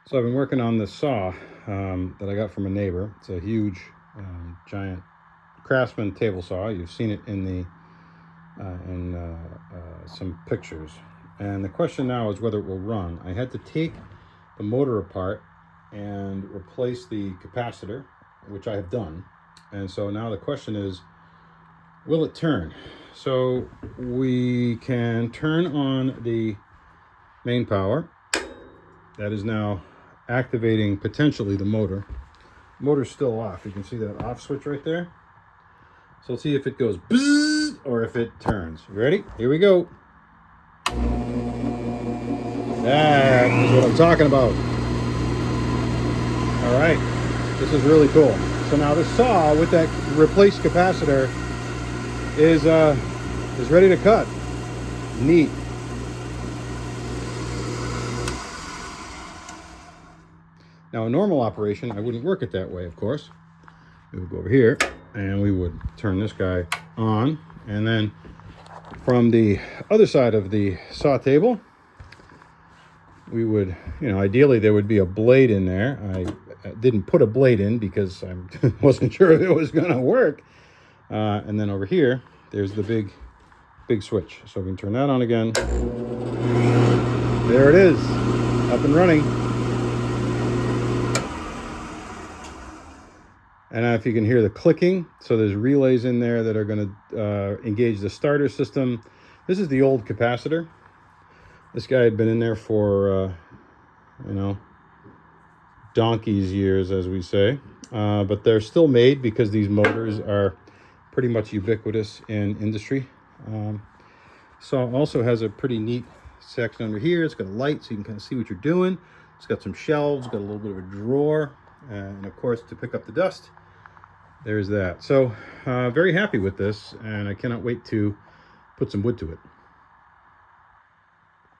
So I've been working on this saw that I got from a neighbor. It's a huge, giant Craftsman table saw. You've seen it in the some pictures. And the question now is whether it will run. I had to take the motor apart and replace the capacitor, which I have done. And so now the question is, will it turn? So we can turn on the main power. That is now activating potentially the motor. Motor's still off. You can see that off switch right there. So let's see if it goes bzzz or if it turns. You ready? Here we go. That is what I'm talking about. All right, this is really cool. So now the saw with that replaced capacitor is ready to cut. Neat. Now, a normal operation, I wouldn't work it that way, of course. We would go over here and we would turn this guy on, and then from the other side of the saw table, we would, ideally there would be a blade in there. I didn't put a blade in because I wasn't sure if it was going to work. And then over here, there's the big switch. So we can turn that on again. There it is, up and running. And if you can hear the clicking, so there's relays in there that are going to engage the starter system. This is the old capacitor. This guy had been in there for, donkey's years, as we say. But they're still made because these motors are pretty much ubiquitous in industry. So also has a pretty neat section under here. It's got a light so you can kind of see what you're doing. It's got some shelves, got a little bit of a drawer, and of course to pick up the dust. There's that. So very happy with this, and I cannot wait to put some wood to it.